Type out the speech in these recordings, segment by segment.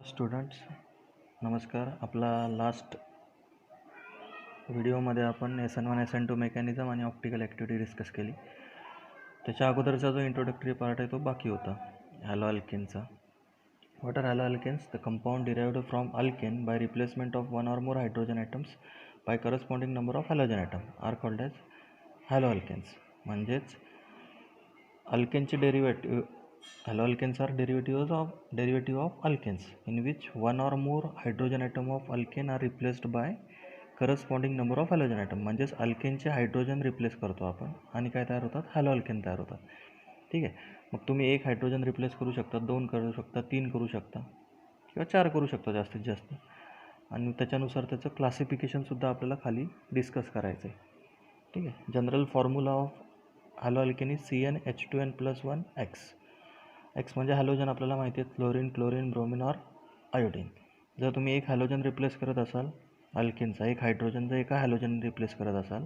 Students नमस्कार. आपला last व्हिडिओमध्ये आपण SN1 SN2 मेकॅनिझम आणि ऑप्टिकल ॲक्टिव्हिटी डिस्कस केली. त्याच्या अगोदरचा जो इंट्रोडक्टरी पार्ट आहे तो बाकी होता हॅलो अल्केनचा. What are halo alkanes? The compound derived from alkane by replacement of one or more hydrogen atoms by corresponding number of halogen atom are called as halo alkanes. म्हणजेच अल्केनचे derivative halo alkanes are derivative of alkenes in which one or more hydrogen atom of alkane are replaced by corresponding number of halogen atom. म्हणजेच अल्केनचे hydrogen replace करतो आपण आणि काय तयार होतात? हॅलो अल्केन तयार होतात. ठीक आहे. मग तुम्ही एक हायड्रोजन रिप्लेस करू शकता, 2 करू शकता, 3 करू शकता किंवा 4 करू शकता जास्तीत जास्त. आणि त्याच्यानुसार त्याचं क्लासिफिकेशनसुद्धा आपल्याला खाली डिस्कस करायचं आहे. ठीक आहे. General formula of hello alkane is CnH2n+1x. X म्हणजे हॅलोजन आपल्याला माहिती आहे, फ्लोरीन, क्लोरीन, ब्रोमिन और आयोडीन. जर तुम्ही एक हॅलोजन रिप्लेस करत असाल अल्केनचा, एक हायड्रोजन जर एका हॅलोजन रिप्लेस करत असाल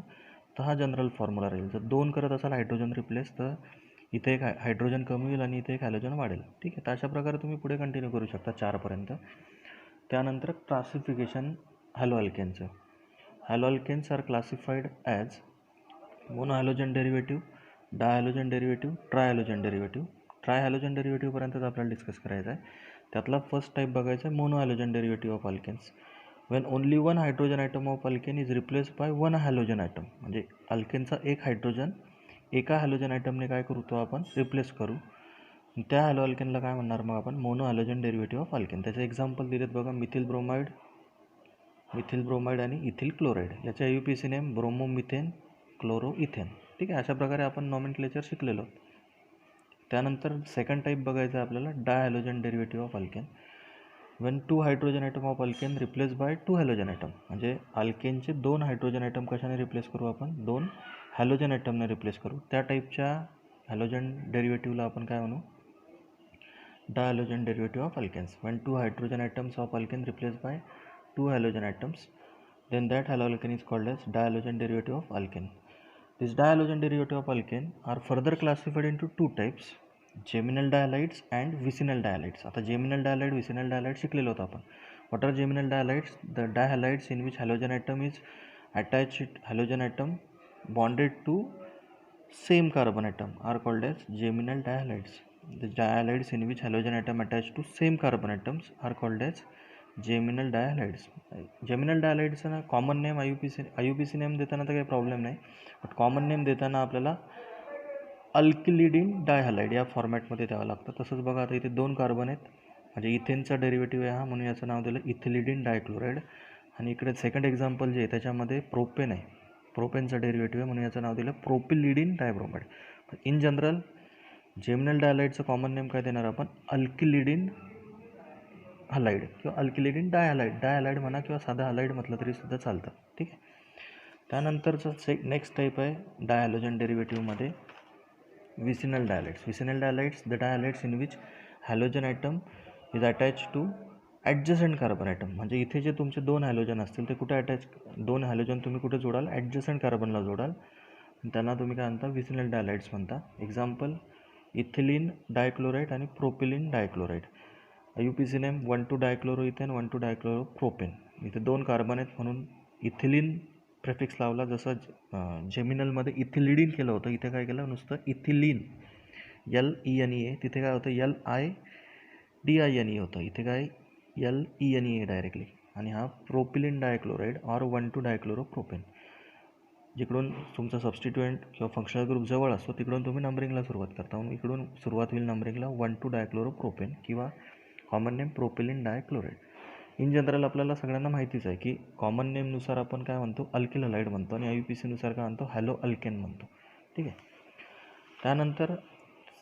तर हा जनरल फॉर्म्युला राहील. जर 2 करत असाल हायड्रोजन रिप्लेस तर इथे एक हायड्रोजन कमी होईल आणि इथे एक हॅलोजन वाढेल. ठीक आहे. तर अशा प्रकारे तुम्ही पुढे कंटिन्यू करू शकता 4पर्यंत. त्यानंतर क्लासिफिकेशन हॅलो अल्केनचं. Halo alkanes are classified as mono halogen derivative, dihalogen derivative, trihalogen derivative. Trihalogen डेरिव्हेटिव्हपर्यंतच आपल्याला डिस्कस करायचं आहे. त्यातला फर्स्ट टाईप बघायचा आहे mono halogen derivative of alkanes. When only one hydrogen atom of alkane is replace by one halogen atom. म्हणजे अल्केनचा एक हायड्रोजन एका हॅलोजन ॲटमने काय करतो आपण? रिप्लेस करू. त्या हॅलो अल्केनला काय म्हणणार मग आपण? Mono halogen derivative of alkane. त्याचे एक्झाम्पल दिलेत बघा, मिथिल ब्रोमाइड आणि इथिल क्लोराईड. याच्या UPC name bromomethane, chloro ethane. ठीक आहे. अशा प्रकारे आपण नॉमेनक्लेचर शिकलेलो. त्यानंतर सेकंड टाईप बघायचं आहे आपल्याला dihalogen derivative of alkane. When 2 hydrogen atom of alkane replace by 2 halogen atom. म्हणजे अल्केनचे 2 हायड्रोजन ॲटम कशाने रिप्लेस करू आपण? 2 हॅलोजन ॲटमने रिप्लेस करू. त्या टाईपच्या हॅलोजन डेरिव्हेटिव्हला आपण काय म्हणू? Dihalogen derivative of alkanes. When 2 hydrogen atoms of alkane replace by 2 halogen atoms, then that halo alkane is called as dihalogen derivative of alkane. This dihalogen derivative of alkane are further classified into 2 types, geminal dihalides and vicinal dihalides. आता geminal dihalides, vicinal dihalides शिकलेलो होतो आपण. What are geminal dihalides? The dihalides in which halogen atom is attached, halogen atom bonded to same carbon atom are called as geminal dihalides. The dihalides in which halogen atom attached to same carbon atoms are called as geminal dihalides. Geminal डायहॅलाइड्सचं ना common name IUPC name देताना तर काही problem नाही, but common name देताना आपल्याला अल्किलिडीन डायहॅलाइड या फॉर्मॅटमध्ये द्यावं लागतं. तसंच बघा, आता इथे 2 कार्बन आहेत, म्हणजे इथेनचा डेरिव्हेटिव्ह आहे हा, म्हणून याचं नाव दिलं इथिलिडीन डायक्लोराईड. आणि इकडे सेकंड एक्झाम्पल जे आहे त्याच्यामध्ये प्रोपेन आहे, प्रोपेनचा डेरिव्हेटिव्ह आहे, म्हणून याचं नाव दिलं propylidene dibromide. In general geminal डायहॅलाइडचं कॉमन नेम काय देणार आपण? अल्किलिडीन हलाइड किंवा अल्किलिडीन डायहॅलाइड म्हणा किंवा साधा हलाइड म्हटलं तरी सुद्धा चालतं. ठीक आहे. त्यानंतरचं नेक्स्ट टाईप आहे डायहॅलोजन डेरिव्हेटिव्हमध्ये vicinal dihalides. Vicinal dihalides the dihalides in which halogen atom is attach to adjacent carbon atom. म्हणजे इथे जे तुमचे 2 हॅलोजन असतील ते कुठे अटॅच, 2 हॅलोजन तुम्ही कुठे जोडाल? ॲडजसंट कार्बनला जोडाल. त्यांना तुम्ही काय म्हणता? विसिनल डायहॅलाइड्स म्हणता. एक्झाम्पल इथिलीन डायक्लोराईड आणि प्रोपिलिन डायक्लोराईड. UPC name 1,2 dichloroethane, 1,2 डायक्लोरोप्रोपेन. इथे 2 कार्बन आहेत म्हणून इथिलीन प्रेफिक्स लावला. जसं जेमिनलमध्ये इथिलिडीन केलं होतं, इथे काय केलं? नुसतं इथिलीन, LENE. तिथे काय होतं? LIDINE होतं. इथे काय? LENE directly. आणि हा प्रोपिलिन डायक्लोराईड और 1,2 डायक्लोरोप्रोपेन. जिकडून तुमचा सबस्टिट्युएंट किंवा फंक्शनल ग्रुप जवळ असतो तिकडून तुम्ही नंबरिंगला सुरुवात करता, म्हणून इकडून सुरुवात होईल नंबरिंगला 1,2 डायक्लोरोप्रोपेन किंवा common name propylene dichloride. In general आपल्याला सगळ्यांना माहितीच आहे की कॉमन नेमनुसार आपण काय म्हणतो? अल्किल हलाइड म्हणतो आणि IUPCनुसार काय म्हणतो? हॅलो अल्केन म्हणतो. ठीक आहे. त्यानंतर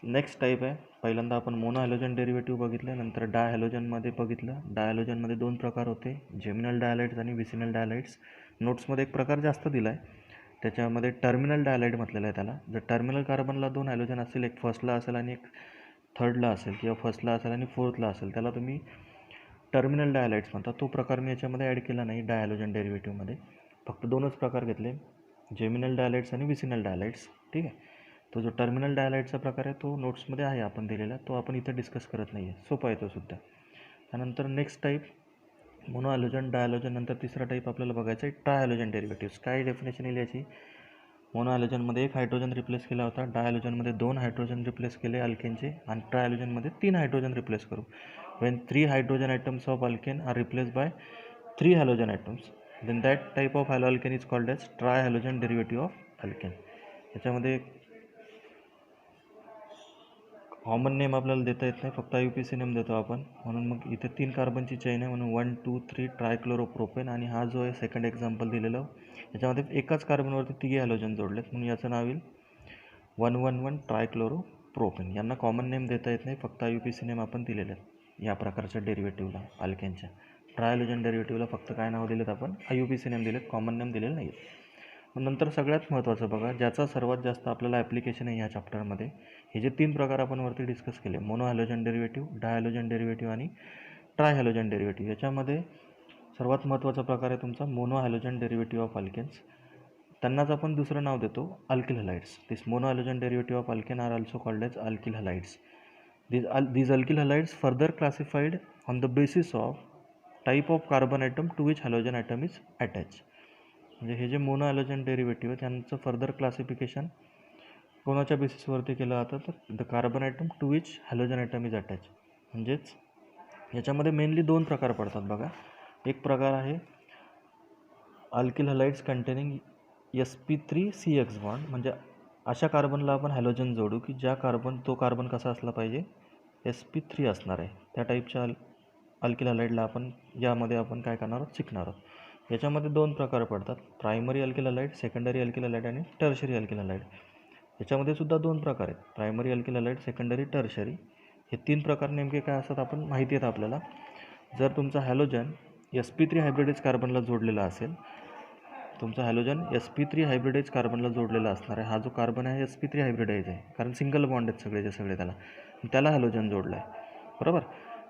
नेक्स्ट टाईप आहे, पहिल्यांदा आपण मोनो हॅलोजन डेरिव्हेटिव्ह बघितलं, नंतर डायहॅलोजनमध्ये बघितलं. डायहॅलोजनमध्ये 2 प्रकार होते, जेमिनल डायहॅलाइड्स आणि विसिनल डायहॅलाइड्स. नोट्समध्ये एक प्रकार जास्त दिला आहे, त्याच्यामध्ये टर्मिनल डायहॅलाइड म्हटलेलं आहे त्याला. जर टर्मिनल कार्बनला 2 हॅलोजन असतील, एक फर्स्टला असेल आणि एक थर्डला असेल किंवा फर्स्टला असेल आणि फोर्थला असेल, त्याला तुम्ही टर्मिनल डायहॅलाइड्स म्हणता. तो प्रकार मी याच्यामध्ये ॲड केला नाही डायहॅलोजन डेरिव्हेटिव्हमध्ये. फक्त 2च प्रकार घेतले, जेमिनल डायहॅलाइड्स आणि विसिनल डायहॅलाइड्स. ठीक आहे. तो जो टर्मिनल डायहॅलाइडचा प्रकार आहे तो नोट्समध्ये आहे आपण दिलेला, तो आपण इथे डिस्कस करत नाही आहे, सोपा आहे तो सुद्धा. त्यानंतर नेक्स्ट टाईप मोनो हॅलोजन, डायहॅलोजन. नंतर तिसरा टाईप आपल्याला बघायचा आहे ट्रायहॅलोजन डेरिव्हेटिव्स. काय डेफिनेशन येईल याची? मोनो हॅलोजनमध्ये 1 हायड्रोजन रिप्लेस केला होता, डायहॅलोजनमध्ये 2 हायड्रोजन रिप्लेस केले अल्केनचे, आणि ट्रायहॅलोजनमध्ये 3 हायड्रोजन रिप्लेस करू. When 3 hydrogen atoms of alkane are replace by 3 halogen atoms, then that type of haloalkane is called as trihalogen derivative of alkane. याच्यामध्ये कॉमन नेम आपल्याला देता येत नाही, फक्त IUPAC नेम देतो आपण. म्हणून मग इथे 3 कार्बनची चेन आहे, म्हणून 1 2 3 ट्रायक्लोरोप्रोपेन. आणि हा जो आहे सेकंड एक्झाम्पल दिलेलं, याच्यामध्ये एकाच कार्बनवरती 3 हॅलोजन जोडलेत, म्हणून याचं नाव येईल 111 ट्रायक्लोरोप्रोपेन. यांना कॉमन नेम देता येत नाही, फक्त IUPAC नेम आपण दिलेले आहेत या प्रकारच्या डेरिव्हेटिव्हला, अल्केनच्या. ट्रायहॅलोजन डेरिव्हेटिव्हला फक्त काय नाव दिलेत आपण? IUPAC नेम दिलेत, कॉमन नेम दिलेलं नाही. नंतर सगळ्यात महत्त्वाचं बघा, ज्याचा सर्वात जास्त आपल्याला ॲप्लिकेशन आहे या चॅप्टरमध्ये, हे जे 3 प्रकार आपण वरती डिस्कस केले, mono halogen derivative, dihalogen derivative आणि ट्रायहॅलोजन डेरिव्हेटिव्ह, याच्यामध्ये सर्वात महत्त्वाचा प्रकार आहे तुमचा mono halogen derivative of alkanes. त्यांनाच आपण दुसरं नाव देतो alkyl halides. This mono halogen derivative of alkane are also called as alkyl halides. These alkyl halides further classified on the basis of type of carbon atom to which halogen atom is attached. म्हणजे हे जे mono halogen derivative आहे त्यांचं further classification कोणाच्या बेसिसवरती केलं जातं? तर the carbon atom to which halogen atom is attach. म्हणजेच याच्यामध्ये मेनली 2 प्रकार पडतात बघा. एक प्रकार आहे alkyl halides containing sp3CX bond, म्हणजे अशा कार्बनला आपण हॅलोजन जोडू की ज्या तो कार्बन कसा असला पाहिजे? sp3 असणार आहे. त्या टाईपच्या अल्किल हॅलाइडला आपण यामध्ये काय करणार आहोत? शिकणार आहोत. याच्यामध्ये 2 प्रकार पडतात, primary alkyl halide, secondary alkyl halide आणि टर्शरी अल्किल हॅलाइड. याच्यामध्ये सुद्धा 2 प्रकार आहेत, primary alkyl halide, secondary, tertiary. हे 3 प्रकार नेमके काय असतात आपण माहिती आहेत आपल्याला. जर तुमचा हॅलोजन sp3 हायब्रिडाइज कार्बनला जोडलेला असेल, तुमचा हॅलोजन sp3 हायब्रिडाइज कार्बनला जोडलेला असणार आहे. हा जो कार्बन आहे sp3 हायब्रिडाइज आहे, कारण सिंगल बॉन्ड आहेत सगळेचे सगळे, त्याला हॅलोजन जोडलं आहे, बरोबर.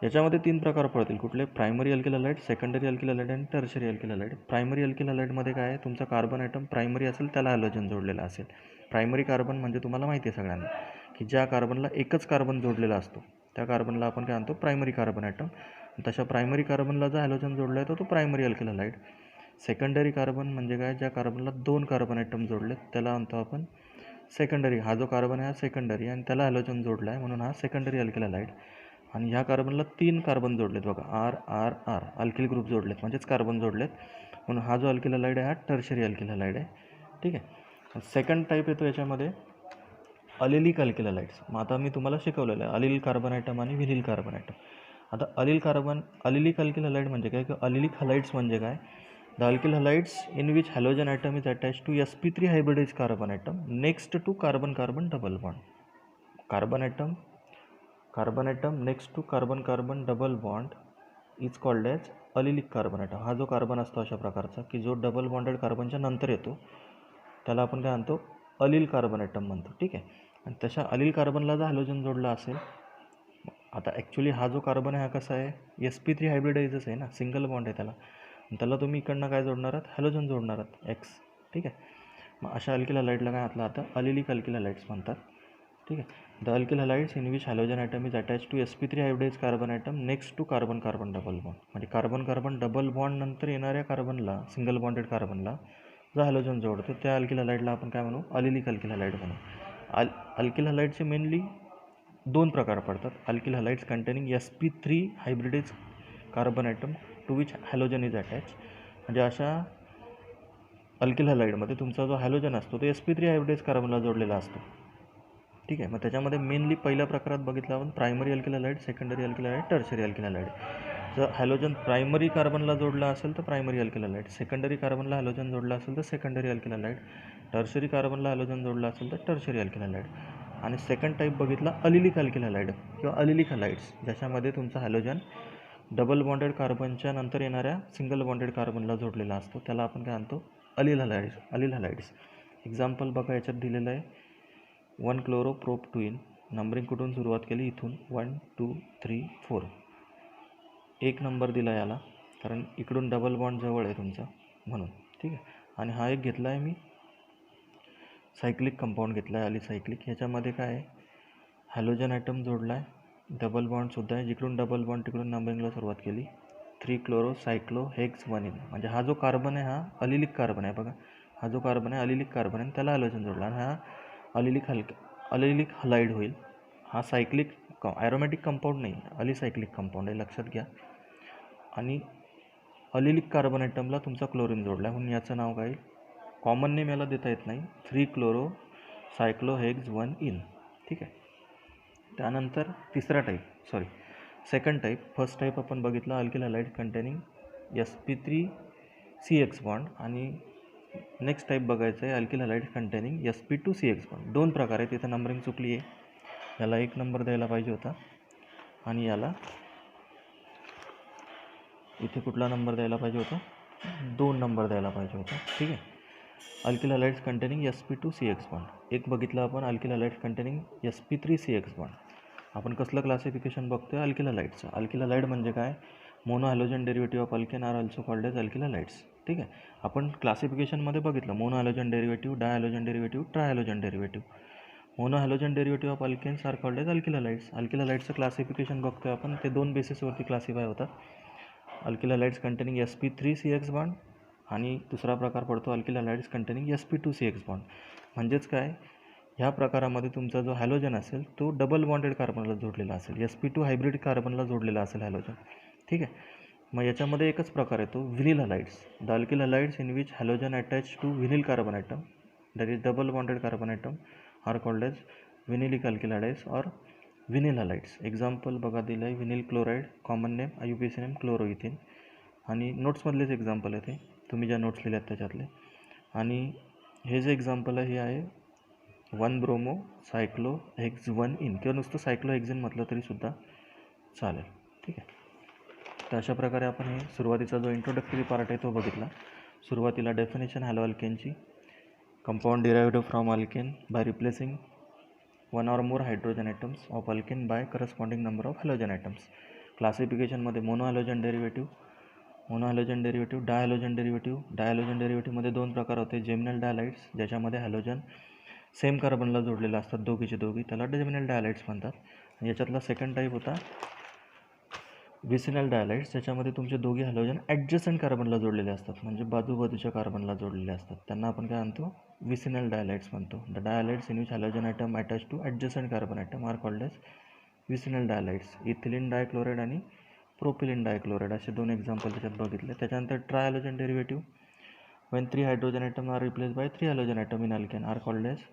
याच्यामध्ये 3 प्रकार पडतील, कुठले? Primary alkyl halide, secondary alkyl halide आणि tertiary alkyl halide. Primary alkyl हॅलाइडमध्ये काय आहे? तुमचा कार्बन ॲटम प्रायमरी असेल त्याला हॅलोजन जोडलेला असेल. प्रायमरी कार्बन म्हणजे तुम्हाला माहिती आहे सगळ्यांना की ज्या कार्बनला एकच कार्बन जोडलेला असतो त्या कार्बनला आपण काय आणतो? Primary carbon atom. तशा प्रायमरी कार्बनला जो हॅलोजन जोडला आहे तो primary alkyl halide. Secondary carbon म्हणजे काय? ज्या कार्बनला 2 कार्बन ॲटम जोडलेत त्याला आणतो आपण सेकंडरी. हा जो कार्बन आहे हा सेकंडरी आणि त्याला हॅलोजन जोडला आहे म्हणून हा सेकंडरी अल्किल हॅलाइड. आणि ह्या कार्बनला 3 कार्बन जोडलेत बघा, R अल्किल ग्रुप जोडलेत, म्हणजेच कार्बन जोडलेत, म्हणून हा जो अल्किल हॅलाइड आहे हा टर्शरी अल्किल हॅलाइड आहे. ठीक आहे. सेकंड टाईप येतो याच्यामध्ये अलिलिक अल्किल हॅलाइड्स. मग आता मी तुम्हाला शिकवलेलं आहे अलिल कार्बन ॲटम आणि व्हिनिल कार्बन ॲटम. आता अलिलिक अल्किल हॅलाइड म्हणजे काय? अलिलिक हॅलाइड्स म्हणजे काय? The alkyl halides in which halogen atom is attach to sp3 hybridize carbon atom next to carbon carbon double bond. Carbon atom next to carbon carbon double bond is called as allylic carbon atom. हा जो carbon असतो अशा प्रकारचा की जो double bonded कार्बनच्या नंतर येतो त्याला आपण काय म्हणतो? अलिल कार्बन ॲटम म्हणतो. ठीक आहे. आणि तशा अलिल कार्बनला जर हॅलोजन जोडला असेल, आता ॲक्च्युली हा जो कार्बन आहे हा कसा आहे? sp3 हायब्रिडाइजच आहे ना, सिंगल बॉन्ड आहे त्याला तुम्ही इकडनं काय जोडणार आहात? हॅलोजन जोडणार आहात X. ठीक आहे. मग अशा अल्किल हॅलाइडला काय आपलं आता अलिलिक अल्किल हॅलाइड्स म्हणतात. ठीक आहे. The alkyl halides in which halogen atom is attach to sp3 hybridize carbon atom next to carbon carbon double bond. म्हणजे कार्बन कार्बन डबल बॉन्ड नंतर येणाऱ्या कार्बनला, सिंगल बॉन्डेड कार्बनला जो हॅलोजन जोडतो त्या अल्किल हॅलाइडला आपण काय म्हणू? अलिलिक अल्किल हॅलाइड म्हणू. अल्किल हॅलाइडचे मेनली 2 प्रकार पडतात. Alkyl halides containing sp3 hybridize carbon atom to which halogen is attach. म्हणजे अशा अल्किल हॅलाइडमध्ये तुमचा जो हॅलोजन असतो तो sp3 हायब्रिडाइज कार्बनला जोडलेला असतो. ठीक आहे. मग त्याच्यामध्ये मेनली पहिल्या प्रकारात बघितलं आपण primary alkyl halide, secondary alkyl halide, tertiary alkyl halide. जर हॅलोजन प्रायमरी कार्बनला जोडला असेल तर प्रायमरी अल्किल हॅलाइड, सेकंडरी कार्बनला हॅलोजन जोडला असेल तर सेकंडरी अल्किल हॅलाइड, टर्शरी कार्बनला हॅलोजन जोडला असेल तर टर्शरी अल्किल हॅलाइड. आणि सेकंड टाईप बघितला अलिलिक अल्किल हॅलाइड किंवा अलिलिक हॅलाइड्स, ज्याच्यामध्ये तुमचा हॅलोजन डबल बॉन्डेड कार्बनच्या नंतर येणाऱ्या सिंगल बॉन्डेड कार्बनला जोडलेला असतो त्याला आपण काय आणतो? अलिल हॅलाइड्स. एक्झाम्पल बघा याच्यात दिलेलं आहे 1 क्लोरोप्रोपटूइन. नंबरिंग कुठून सुरुवात केली? इथून 1 2 3 4. 1 नंबर दिला याला कारण इकडून डबल बॉन्ड जवळ आहे तुमचा म्हणून. ठीक आहे. आणि हा एक घेतला आहे मी सायक्लिक कंपाऊंड घेतला आहे अलिसायक्लिक. ह्याच्यामध्ये काय आहे? हॅलोजन ॲटम जोडला आहे डबल बॉन्डसुद्धा आहे, जिकडून डबल बॉन्ड तिकडून नंबरिंगला सुरुवात केली. 3 क्लोरो सायक्लो हेक्स 1 इन. म्हणजे हा जो कार्बन आहे हा अलिलिक कार्बन आहे. बघा, हा जो कार्बन आहे अलिलिक कार्बन आहे, त्याला हॅलोजन जोडला आणि हा अलिलिक हलाइड होईल. हा सायक्लिक ॲरोमॅटिक कंपाऊंड नाही, अलिसायक्लिक कंपाऊंड आहे, लक्षात घ्या. आणि अलिलिक कार्बन ॲटमला तुमचा क्लोरीन जोडला म्हणून याचं नाव काय, कॉमन नेम याला देता येत नाही, 3 क्लोरो सायक्लो हेक्स 1 इन. ठीक आहे. त्यानंतर सेकंड टाईप. फर्स्ट टाईप आपण बघितला alkyl halide containing sp3CX bond, आणि नेक्स्ट टाईप बघायचं आहे alkyl halide containing sp2CX bond. 2 प्रकार आहेत. तिथं नंबरिंग चुकली आहे, याला 1 नंबर द्यायला पाहिजे होता आणि याला इथे कुठला नंबर द्यायला पाहिजे होता, 2 नंबर द्यायला पाहिजे होता. ठीक आहे. Alkyl halides containing sp2CX bond. एक बघितलं आपण alkyl halides containing sp3CX bond. आपण कसलं क्लासिफिकेशन बघतोय, अल्किल हलाइड्सचं. अल्किल हलाइड म्हणजे काय, mono halogen derivative of alkane are also called as alkyl halides. ठीक आहे. आपण क्लासिफिकेशनमध्ये बघितलं mono halogen derivative, dihalogen derivative, trihalogen derivative. Mono halogen derivative of alkanes are called as alkyl halides. Alkyl हलाइड्सचं classification बघतोय आपण, ते 2 बेसिसवरती क्लासिफाय होतात. Alkyl halides containing sp3CX bond आणि दुसरा प्रकार पडतो alkyl halides containing sp2CX bond. म्हणजेच काय, ह्या प्रकारामध्ये तुमचा जो हॅलोजन असेल तो डबल बॉन्डेड कार्बनला जोडलेला असेल, sp2 हायब्रिड कार्बनला जोडलेला असेल हॅलोजन. ठीक आहे. मग याच्यामध्ये एकच प्रकार येतो vinyl halides. The alkyl halides in which halogen attach to vinyl carbon atom, that is double bonded carbon atom, are called as vinylic alkyl halides और व्हिनिल हलाइड्स. एक्झाम्पल बघा दिलं आहे, vinyl chloride, common name IUPAC name chloroethene. आणि नोट्समधलेच example आहे ते, तुम्ही ज्या नोट्स लिहिल्यात त्याच्यातले. आणि हे जे एक्झाम्पल आहे हे आहे 1 ब्रोमो सायक्लो हेक्स 1 इन, किंवा नुसतं सायक्लो हेक्झिन म्हटलं तरीसुद्धा चालेल. ठीक आहे. तर अशा प्रकारे आपण हे सुरुवातीचा जो इंट्रोडक्टरी पार्ट आहे तो बघितला. सुरुवातीला डेफिनेशन हॅलो अल्केनची, compound derived from alkane by replacing 1 or more hydrogen atoms of alkane by corresponding number of halogen atoms. क्लासिफिकेशनमध्ये मोनो हॅलोजन डेरिव्हेटिव्ह, डायहॅलोजन डेरिव्हेटिव्हमध्ये 2 प्रकार होते, जेमिनल डायलाइट्स, ज्याच्यामध्ये हॅलोजन सेम कार्बनला जोडलेलं असतात दोघीचे दोघी, त्याला जेमिनल डायलाइट्स म्हणतात. याच्यातला सेकंड टाईप होता विसिनल डायलाइट्स, ज्याच्यामध्ये तुमचे दोघी हॅलोजन ॲडजसंट कार्बनला जोडलेले असतात, म्हणजे बाजूबाजूच्या कार्बनला जोडलेले असतात, त्यांना आपण काय म्हणतो, विसिनल डायलाइट्स म्हणतो. The dihalides in which halogen atom attach to adjacent carbon atom are called as vicinal dihalides. Ethylene dichloride आणि प्रोपिलिन डायक्लोराइड असे 2 एक्झाम्पल त्याच्यात बघितले. त्याच्यानंतर trihalogen derivative, when 3 hydrogen atom are replaced by 3 halogen atom in alkane are called as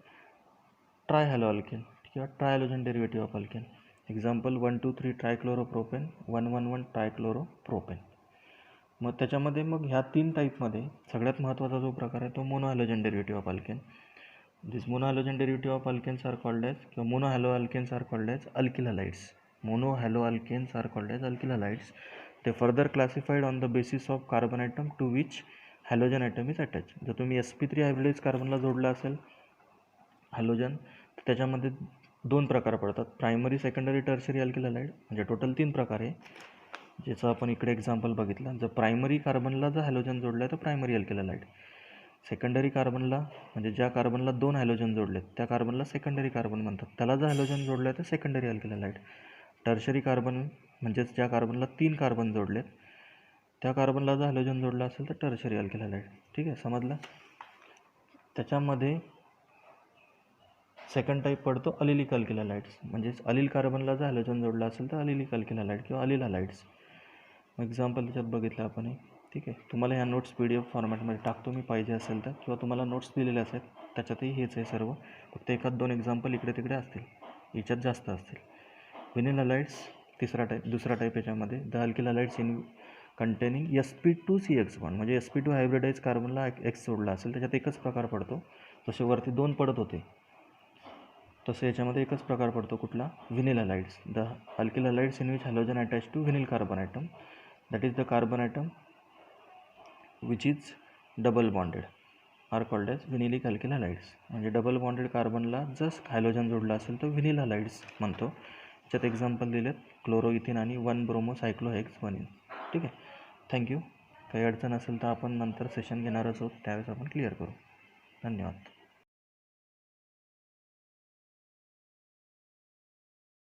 trihaloalkane किंवा ट्रायहॅलोजन derivative of alkane. Example 1, 2, 3 ट्रायक्लोरोप्रोपेन, 1, 1, 1 ट्रायक्लोरोप्रोपेन. मग त्याच्यामध्ये मग ह्या 3 टाईपमध्ये सगळ्यात महत्त्वाचा जो प्रकार आहे तो mono halogen derivative of alkane. This mono halogen derivative of alkanes are called as, किंवा mono hello alkanes are called as alkyl halides. Mono hello alkanes are called as alkyl halides. ते further classified on the basis of carbon atom to which halogen atom is attach. जर तुम्ही sp3 hybridise कार्बनला जोडला असेल halogen, तर त्याच्यामध्ये 2 प्रकार पडतात, primary, secondary, tertiary alkyl halide. म्हणजे टोटल 3 प्रकार आहे, ज्याचं आपण इकडे एक्झाम्पल बघितलं. जर प्रायमरी कार्बनला जर हॅलोजन जोडलं आहे तर प्रायमरी अल्किल हलाइड. सेकंडरी कार्बनला, म्हणजे ज्या कार्बनला 2 हॅलोजन जोडलेत त्या कार्बनला सेकंडरी कार्बन म्हणतात, त्याला जर हॅलोजन जोडलं आहे तर secondary alkyl halide. Tertiary carbon म्हणजेच ज्या कार्बनला 3 कार्बन जोडलेत त्या कार्बनला जर हॅलोजन जोडलं असेल तर टर्शरी अल्किल हलाइड. ठीक आहे, समजलं. त्याच्यामध्ये सेकंड टाईप पडतो अलिलिक अल्किल हलाइड्स, म्हणजेच अलिल कार्बनला जर हॅलोजन जोडलं असेल तर अलिलिक अल्किल हलाइड किंवा अलिल हलाइड्स. एक्झाम्पल त्याच्यात बघितलं आपण हे. ठीक आहे. तुम्हाला ह्या नोट्स PDF फॉर्मॅटमध्ये टाकतो मी, पाहिजे असेल तर, किंवा तुम्हाला नोट्स दिलेले असेल त्याच्यातही हेच आहे सर्व, फक्त 1-2 एक्झाम्पल इकडे तिकडे असतील, याच्यात जास्त असतील. व्हिनिल हलाइड्स दुसरा टाईप याच्यामध्ये, the alkyl halides in containing sp2CX bond, म्हणजे sp2 हायब्रिडाइज कार्बनला X जोडला असेल त्याच्यात एकच प्रकार पडतो. जसे वरती 2 पडत होते तसे याच्यामध्ये एकच प्रकार पडतो, कुठला, vinyl halides. The alkyl halides in which halogen attach to vinyl carbon atom, that is the carbon atom which is double bonded, are called as vinylic alkyl halides. म्हणजे डबल बॉन्डेड कार्बनला जस्ट हॅलोजन जोडला असेल तर vinyl halides म्हणतो. त्याच्यात example दिलेत क्लोरोइथिन आणि 1 bromo सायक्लो hex 1 in. ठीक आहे. थँक्यू. काही अडचण असेल तर आपण नंतर सेशन घेणारच आहोत, त्यावेळेस आपण क्लिअर करू. धन्यवाद.